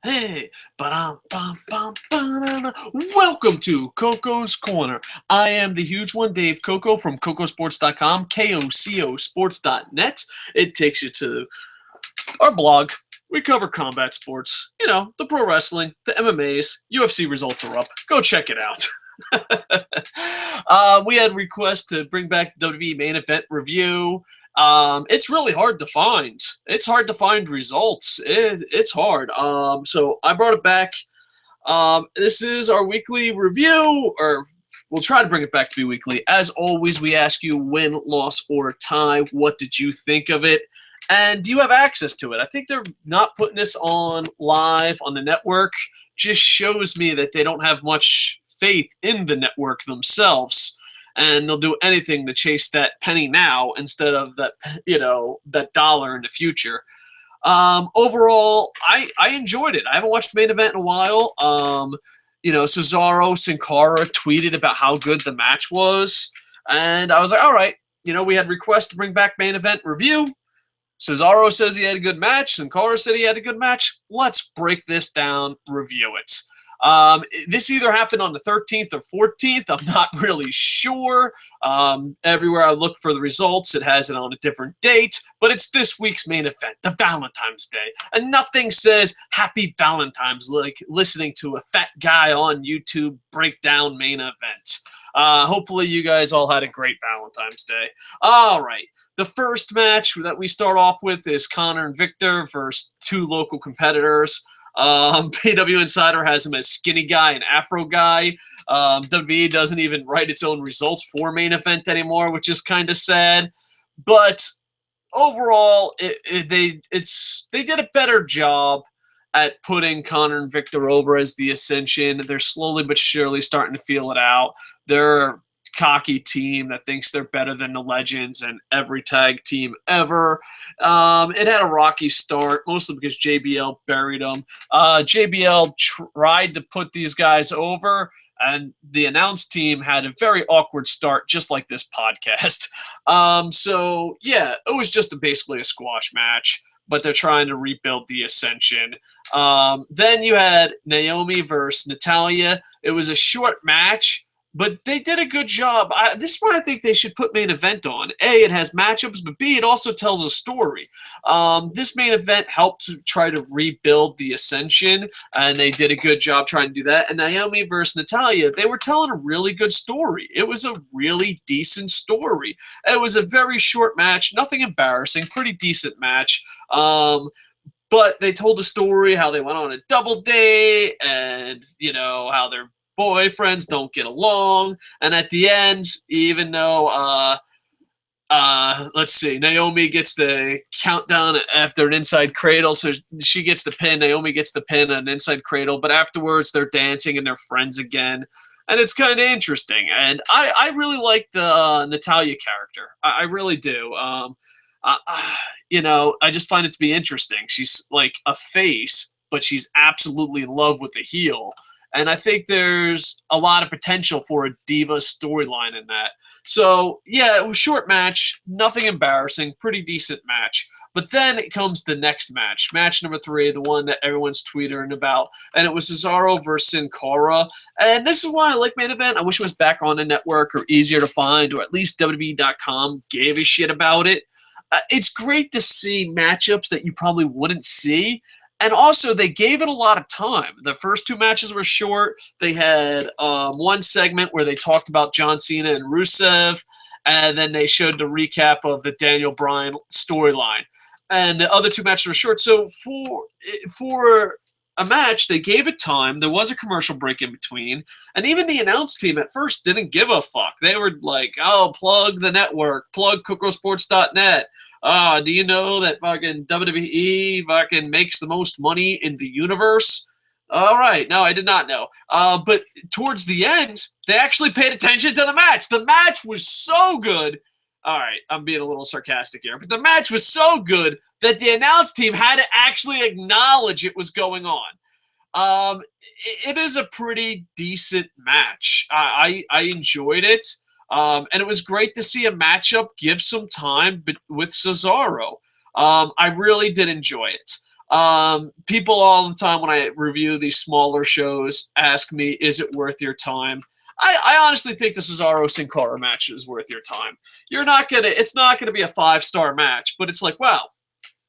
Hey, welcome to Koco's Corner. I am the huge one, Dave Koco from Kocosports.com, KOCOsports.net. It takes you to our blog. We cover combat sports, the pro wrestling, the MMAs, UFC results are up. Go check it out. We had requests to bring back the WWE main event review. It's really hard to find. It's hard to find results. It's hard. So I brought it back. This is our weekly review, or we'll try to bring it back to be weekly. As always, we ask you win, loss, or tie. What did you think of it? And do you have access to it? I think they're not putting this on live on the network. Just shows me that they don't have much faith in the network themselves, and they'll do anything to chase that penny now instead of that, that dollar in the future. Overall, I enjoyed it. I haven't watched the main event in a while. Cesaro and Cara tweeted about how good the match was, and I was like, all right, we had requests to bring back main event review. Cesaro says he had a good match, and Cara said he had a good match. Let's break this down, review it. This either happened on the 13th or 14th. I'm not really sure. Everywhere I look for the results, it has it on a different date. But it's this week's main event, the Valentine's Day. And nothing says Happy Valentine's like listening to a fat guy on YouTube break down main event. Hopefully you guys all had a great Valentine's Day. All right. The first match that we start off with is Konnor Viktor versus two local competitors. PWInsider has him as skinny guy and Afro guy. WWE doesn't even write its own results for main event anymore, which is kind of sad. But overall, they did a better job at putting Konnor and Viktor over as the Ascension. They're slowly but surely starting to feel it out. They're a cocky team that thinks they're better than the Legends and every tag team ever. It had a rocky start, mostly because JBL buried them. JBL tried to put these guys over, and the announce team had a very awkward start, just like this podcast. It was just basically a squash match, but they're trying to rebuild the Ascension. Then you had Naomi versus Natalya. It was a short match, but they did a good job. This is why I think they should put main event on. A, it has matchups, but B, it also tells a story. This main event helped to try to rebuild the Ascension, and they did a good job trying to do that. And Naomi versus Natalya, they were telling a really good story. It was a really decent story. It was a very short match, nothing embarrassing, pretty decent match. But they told a story, how they went on a double date, and, how they're boyfriends don't get along, and at the end, even though Naomi gets the countdown after an inside cradle, so she gets the pin, Naomi gets the pin on an inside cradle, but afterwards they're dancing and they're friends again, and it's kind of interesting. And I really like the Natalya character. I really do. I just find it to be interesting. She's like a face, but she's absolutely in love with the heel. And I think there's a lot of potential for a diva storyline in that. So, yeah, it was a short match, nothing embarrassing, pretty decent match. But then it comes the next match, match number 3, the one that everyone's tweeting about. And it was Cesaro versus Cara. And this is why I like main event. I wish it was back on the network or easier to find, or at least WWE.com gave a shit about it. It's great to see matchups that you probably wouldn't see. And also, they gave it a lot of time. The first 2 matches were short. They had one segment where they talked about John Cena and Rusev, and then they showed the recap of the Daniel Bryan storyline. And the other 2 matches were short. So for a match, they gave it time. There was a commercial break in between. And even the announce team at first didn't give a fuck. They were like, oh, plug the network, plug Kocosports.net. Do you know that fucking WWE fucking makes the most money in the universe? All right. No, I did not know. But towards the end, they actually paid attention to the match. The match was so good. All right. I'm being a little sarcastic here. But the match was so good that the announce team had to actually acknowledge it was going on. It is a pretty decent match. I enjoyed it. And it was great to see a matchup give some time with Cesaro. I really did enjoy it. People all the time when I review these smaller shows ask me, is it worth your time? I honestly think the Cesaro Sin Cara match is worth your time. It's not gonna be a 5-star match, but it's like, wow,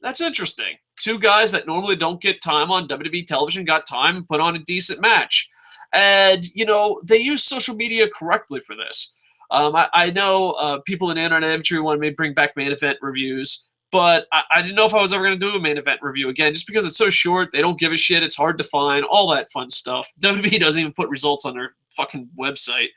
that's interesting. Two guys that normally don't get time on WWE television got time and put on a decent match. And, you know, they use social media correctly for this. I know people in the internet infantry wanted me to bring back main event reviews, but I didn't know if I was ever going to do a main event review again, just because it's so short, they don't give a shit, it's hard to find, all that fun stuff. WWE doesn't even put results on their fucking website.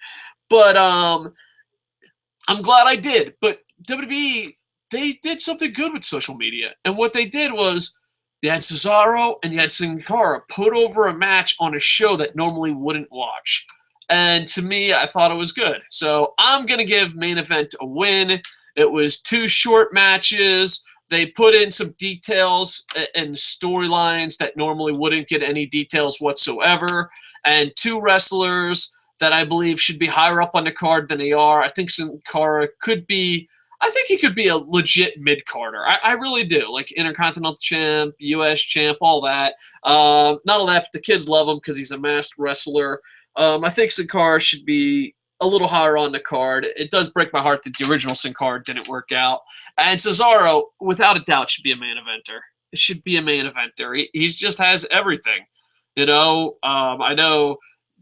But I'm glad I did. But WWE, they did something good with social media. And what they did was, you had Cesaro and you had Sin Cara put over a match on a show that normally wouldn't watch. And to me, I thought it was good. So I'm going to give main event a win. It was 2 short matches. They put in some details and storylines that normally wouldn't get any details whatsoever. And 2 wrestlers that I believe should be higher up on the card than they are. I think Sin Cara could be... I think he could be a legit mid-carder. I really do. Like Intercontinental Champ, U.S. Champ, all that. Not all that, but the kids love him because he's a masked wrestler. I think Sin Cara should be a little higher on the card. It does break my heart that the original Sin Cara didn't work out. And Cesaro, without a doubt, should be a main eventer. It should be a main eventer. He just has everything. You know, I know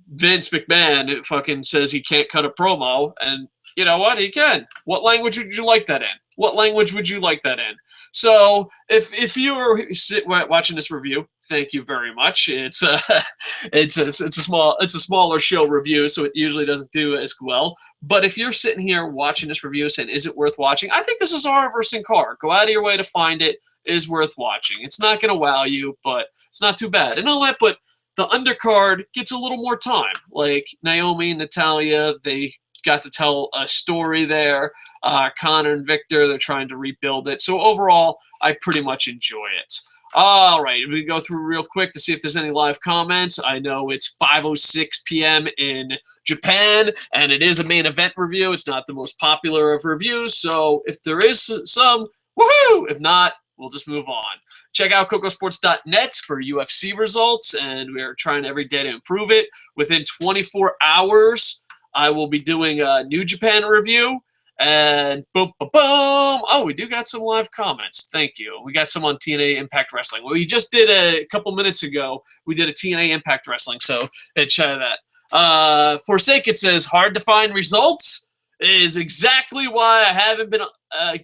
Vince McMahon fucking says he can't cut a promo, and you know what? He can. What language would you like that in? What language would you like that in? So if you were watching this review, thank you very much. It's a smaller show review, so it usually doesn't do as well. But if you're sitting here watching this review saying, is it worth watching? I think this is Cesaro versus Sin Cara. Go out of your way to find it. It is worth watching. It's not going to wow you, but it's not too bad. And all that, but the undercard gets a little more time. Like Naomi and Natalya, they got to tell a story there. Konnor and Viktor, they're trying to rebuild it. So overall, I pretty much enjoy it. All right, we go through real quick to see if there's any live comments. I know it's 5:06 p.m. in Japan, and it is a main event review. It's not the most popular of reviews, so if there is some, woohoo! If not, we'll just move on. Check out Kocosports.net for UFC results, and we are trying every day to improve it. Within 24 hours, I will be doing a New Japan review, and boom, boom, boom. Oh, we do got some live comments. Thank you. We got some on TNA Impact Wrestling. Well, we just did a couple minutes ago. We did a TNA Impact Wrestling, so try that. Forsaken says, hard to find results is exactly why I haven't been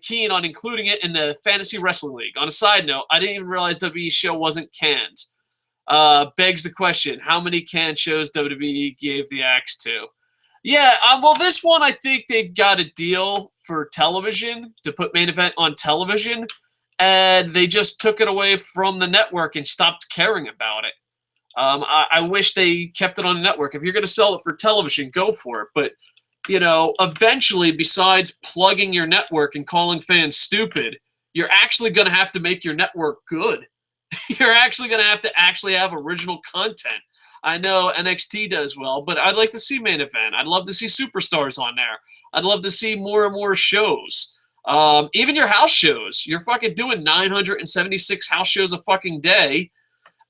keen on including it in the Fantasy Wrestling League. On a side note, I didn't even realize WWE's show wasn't canned. Begs the question, how many canned shows WWE gave the axe to? Yeah, well, this one, I think they got a deal for television, to put main event on television, and they just took it away from the network and stopped caring about it. I wish they kept it on the network. If you're going to sell it for television, go for it. But, you know, eventually, besides plugging your network and calling fans stupid, you're actually going to have to make your network good. You're actually going to have original content. I know NXT does well, but I'd like to see main event. I'd love to see superstars on there. I'd love to see more and more shows. Even your house shows. You're fucking doing 976 house shows a fucking day.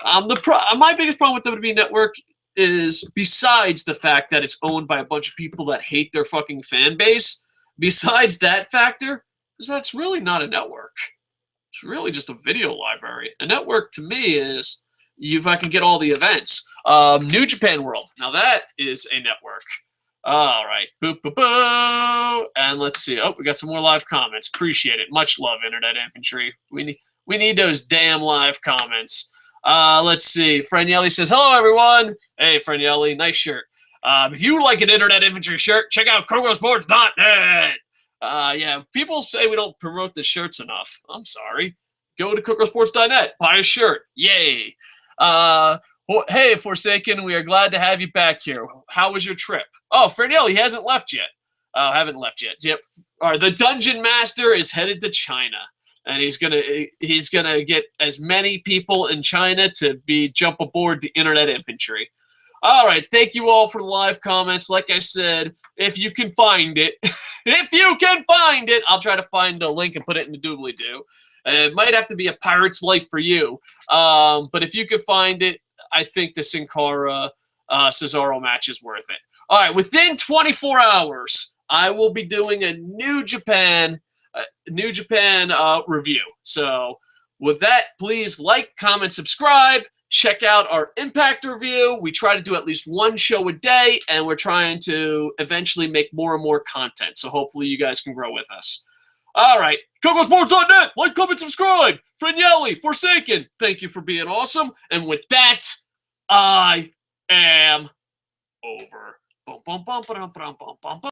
My biggest problem with WWE Network is, besides the fact that it's owned by a bunch of people that hate their fucking fan base, besides that factor, is that it's really not a network. It's really just a video library. A network, to me, is you fucking get all the events. New Japan World. Now that is a network. All right. Boop, boop, boop. And let's see. Oh, we got some more live comments. Appreciate it. Much love, Internet Infantry. We need those damn live comments. Let's see. Franielli says, hello, everyone. Hey, Franielli. Nice shirt. If you like an Internet Infantry shirt, check out Kocosports.net. Yeah, people say we don't promote the shirts enough. I'm sorry. Go to Kocosports.net. Buy a shirt. Yay. Hey, Forsaken, we are glad to have you back here. How was your trip? Oh, Franielli hasn't left yet. Haven't left yet. Yep. All right, the Dungeon Master is headed to China, and he's gonna get as many people in China to jump aboard the Internet Infantry. All right, thank you all for the live comments. Like I said, if you can find it, I'll try to find the link and put it in the doobly-doo. It might have to be a pirate's life for you. But if you could find it, I think the Sin Cara Cesaro match is worth it. All right, within 24 hours, I will be doing a New Japan review. So with that, please like, comment, subscribe. Check out our Impact review. We try to do at least one show a day, and we're trying to eventually make more and more content. So hopefully you guys can grow with us. All right. Kocosports.net. Like, comment, subscribe. Frignelli, Forsaken, thank you for being awesome. And with that, I am over. Bum, bum, bum, bum, bum, bum, bum.